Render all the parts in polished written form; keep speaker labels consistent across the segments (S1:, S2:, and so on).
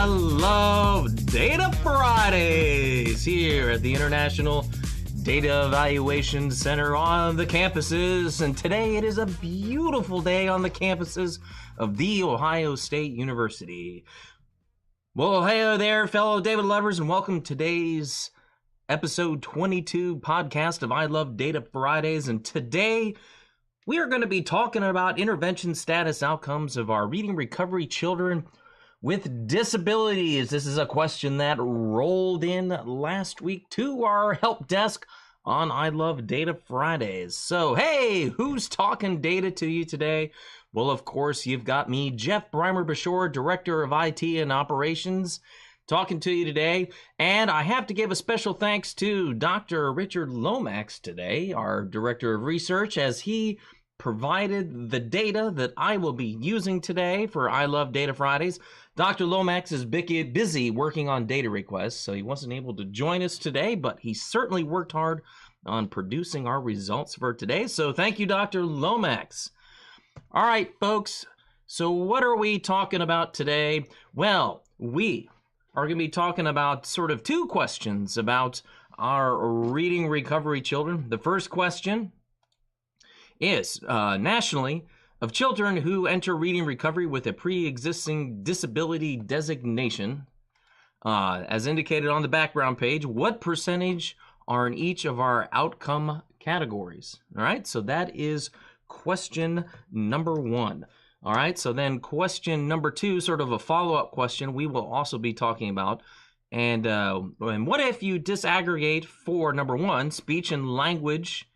S1: I love Data Fridays here at the International Data Evaluation Center on the campuses. And today it is a beautiful day on the campuses of The Ohio State University. Well, hey there, fellow David lovers, and welcome to today's episode 22 podcast of I Love Data Fridays. And today we are going to be talking about intervention status outcomes of our reading recovery children with disabilities. This is a question that rolled in last week to our help desk on I Love Data Fridays. So, hey, who's talking data to you today? Well, of course, you've got me, Jeff Breimer-Bashore, Director of IT and Operations, talking to you today. And I have to give a special thanks to Dr. Richard Lomax today, our Director of Research, as he provided the data that I will be using today for I Love Data Fridays. Dr. Lomax is busy working on data requests, so he wasn't able to join us today, but he certainly worked hard on producing our results for today. So thank you, Dr. Lomax. All right, folks, so what are we talking about today? Well, we are going to be talking about sort of two questions about our reading recovery children. The first question is nationally, of children who enter reading recovery with a pre-existing disability designation, as indicated on the background page, what percentage are in each of our outcome categories? All right, so that is question number one. All right, so then question number two, sort of a follow-up question we will also be talking about. And what if you disaggregate for number one, speech and language,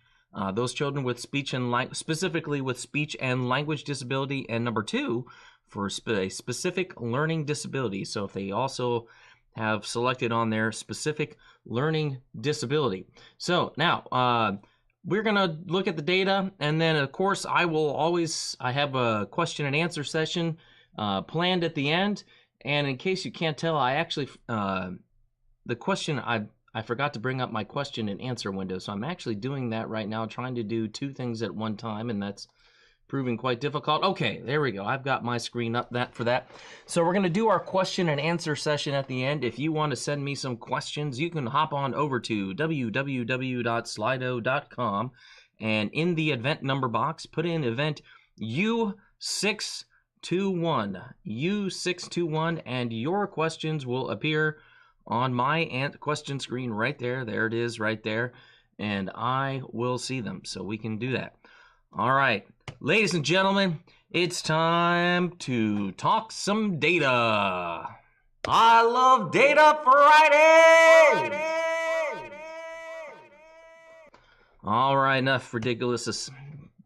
S1: those children with speech and specifically with speech and language disability, and number two, for a specific learning disability. So if they also have selected on their specific learning disability. So now we're going to look at the data, and then of course I have a question and answer session planned at the end. And in case you can't tell, I actually the question I forgot to bring up my question and answer window, so I'm actually doing that right now, trying to do two things at one time, and that's proving quite difficult. Okay, there we go. I've got my screen up for that. So we're going to do our question and answer session at the end. If you want to send me some questions, you can hop on over to www.slido.com, and in the event number box, put in event U621, and your questions will appear on my question screen right there. There it is right there. And I will see them, so we can do that. All right, ladies and gentlemen, it's time to talk some data. I love Data Friday! All right, enough ridiculous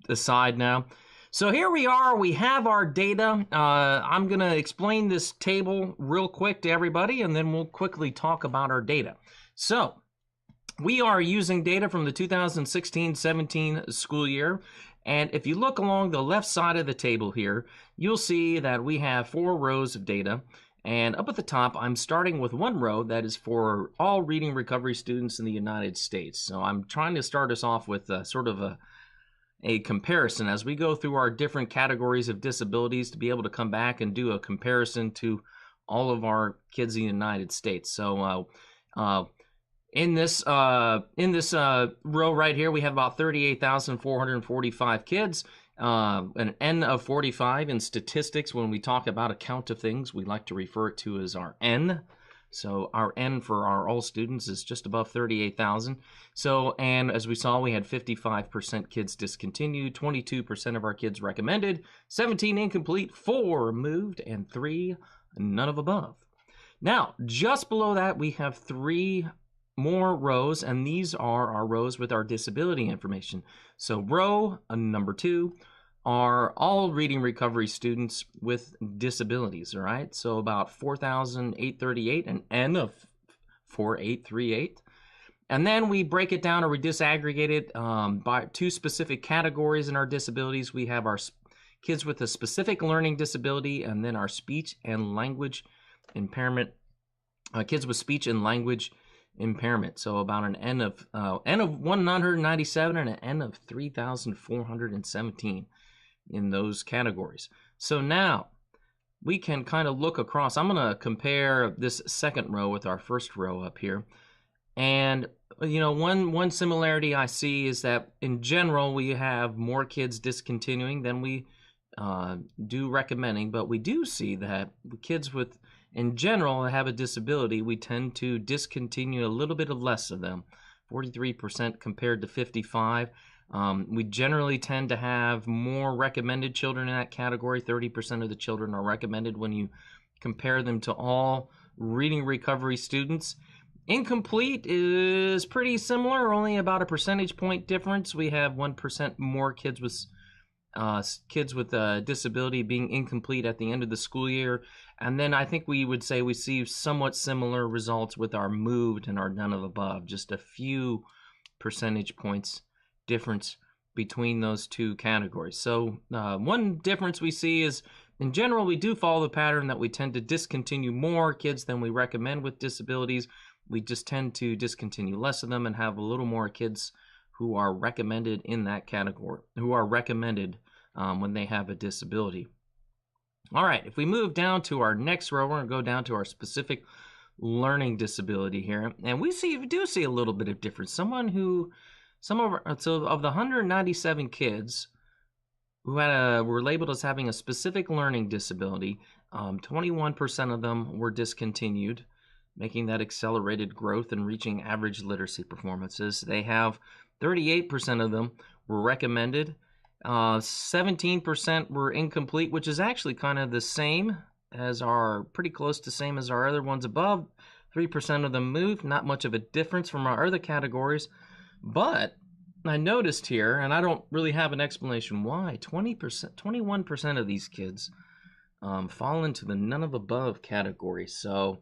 S1: aside now. So here we are, we have our data. I'm going to explain this table real quick to everybody, and then we'll quickly talk about our data. So we are using data from the 2016-17 school year, and if you look along the left side of the table here, you'll see that we have 4 rows of data, and up at the top, I'm starting with one row that is for all reading recovery students in the United States. So I'm trying to start us off with sort of a comparison as we go through our different categories of disabilities to be able to come back and do a comparison to all of our kids in the United States. So in this row right here, we have about 38,445 kids, an N of 45 in statistics. When we talk about a count of things, we like to refer it to as our N. So our N for our all students is just above 38,000. So, and as we saw, we had 55% kids discontinued, 22% of our kids recommended, 17 incomplete, 4 moved, and 3 none of above. Now, just below that, we have 3 more rows, and these are our rows with our disability information. So row number 2 are all reading recovery students with disabilities, all right? So about 4,838, an N of 4838. And then we break it down, or we disaggregate it by 2 specific categories in our disabilities. We have our kids with a specific learning disability, and then our speech and language impairment, kids with speech and language impairment. So about an N of 197 and an N of 3,417 in those categories. So now we can kind of look across. I'm going to compare this second row with our first row up here. And, you know, one similarity I see is that in general, we have more kids discontinuing than we do recommending, but we do see that kids with, in general, have a disability, we tend to discontinue a little bit of less of them, 43% compared to 55. We generally tend to have more recommended children in that category. 30% of the children are recommended when you compare them to all reading recovery students. Incomplete is pretty similar, only about a percentage point difference. We have 1% more kids with disability being incomplete at the end of the school year. And then I think we would say we see somewhat similar results with our moved and our none of above, just a few percentage points difference between those two categories. So one difference we see is, in general, we do follow the pattern that we tend to discontinue more kids than we recommend with disabilities. We just tend to discontinue less of them and have a little more kids who are recommended in that category, who are recommended when they have a disability. All right, if we move down to our next row, we're going to go down to our specific learning disability here, and we do see a little bit of difference. So of the 197 kids who were labeled as having a specific learning disability, 21% of them were discontinued, making that accelerated growth and reaching average literacy performances. They have 38% of them were recommended. 17% were incomplete, which is actually kind of the same as pretty close to same as our other ones above. 3% of them moved, not much of a difference from our other categories. But I noticed here, and I don't really have an explanation why, 21% of these kids fall into the none of above category. So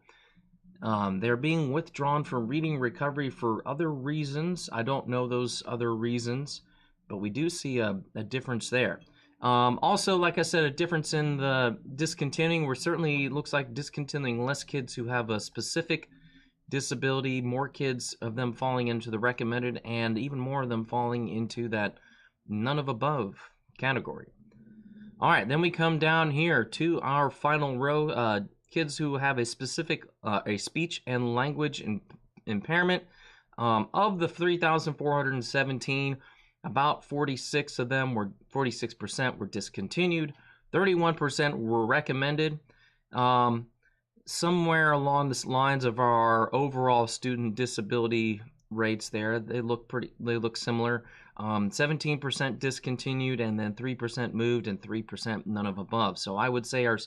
S1: they're being withdrawn from reading recovery for other reasons. I don't know those other reasons, but we do see a difference there. Also, like I said, a difference in the discontinuing. We're certainly looks like discontinuing less kids who have a specific disability, more kids of them falling into the recommended, and even more of them falling into that none of above category. All right, then we come down here to our final row, kids who have a specific a speech and language impairment. Of the 3,417, about 46% were discontinued. 31% were recommended. Somewhere along the lines of our overall student disability rates there, they look similar. 17% discontinued, and then 3% moved, and 3% none of above. So I would say our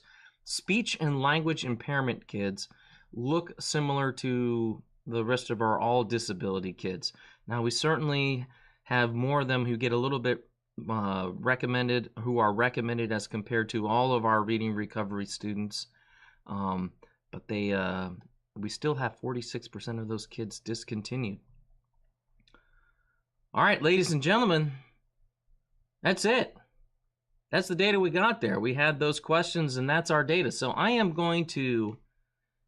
S1: speech and language impairment kids look similar to the rest of our all disability kids. Now, we certainly have more of them who get a little bit recommended, who are recommended as compared to all of our reading recovery students. But we still have 46% of those kids discontinued. All right, ladies and gentlemen, that's it. That's the data we got there. We had those questions, and that's our data. So I am going to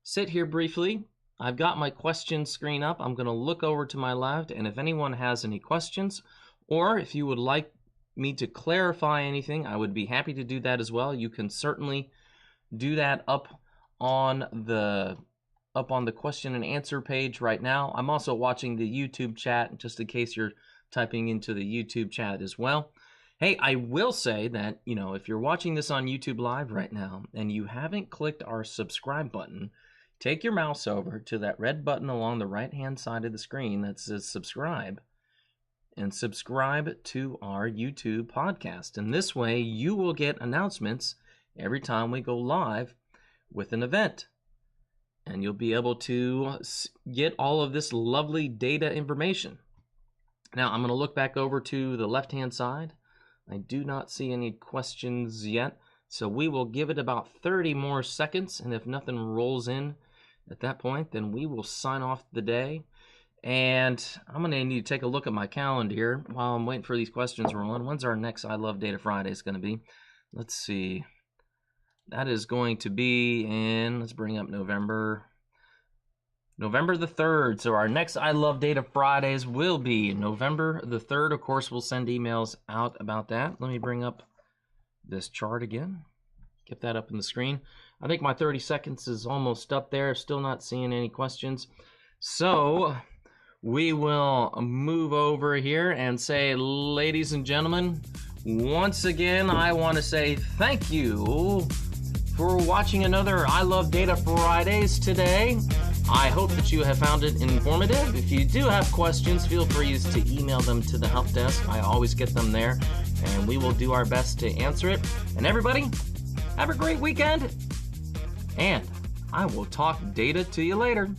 S1: sit here briefly. I've got my question screen up. I'm going to look over to my left, and if anyone has any questions, or if you would like me to clarify anything, I would be happy to do that as well. You can certainly do that up on the question and answer page right now. I'm also watching the YouTube chat, just in case you're typing into the YouTube chat as well. Hey, I will say that, if you're watching this on YouTube Live right now and you haven't clicked our subscribe button, take your mouse over to that red button along the right-hand side of the screen that says subscribe, and subscribe to our YouTube podcast. And this way you will get announcements every time we go live with an event. And you'll be able to get all of this lovely data information. Now, I'm going to look back over to the left-hand side. I do not see any questions yet, so we will give it about 30 more seconds, and if nothing rolls in at that point, then we will sign off the day. And I'm going to need to take a look at my calendar here while I'm waiting for these questions to roll in. When's our next I Love Data Friday going to be? Let's see. That is going to be in, let's bring up November the 3rd. So our next I Love Data Fridays will be November the 3rd. Of course, we'll send emails out about that. Let me bring up this chart again. Get that up in the screen. I think my 30 seconds is almost up there. Still not seeing any questions. So we will move over here and say, ladies and gentlemen, once again, I want to say thank you for watching another I Love Data Fridays today. I hope that you have found it informative. If you do have questions, feel free to email them to the help desk. I always get them there, and we will do our best to answer it. And everybody, have a great weekend, and I will talk data to you later.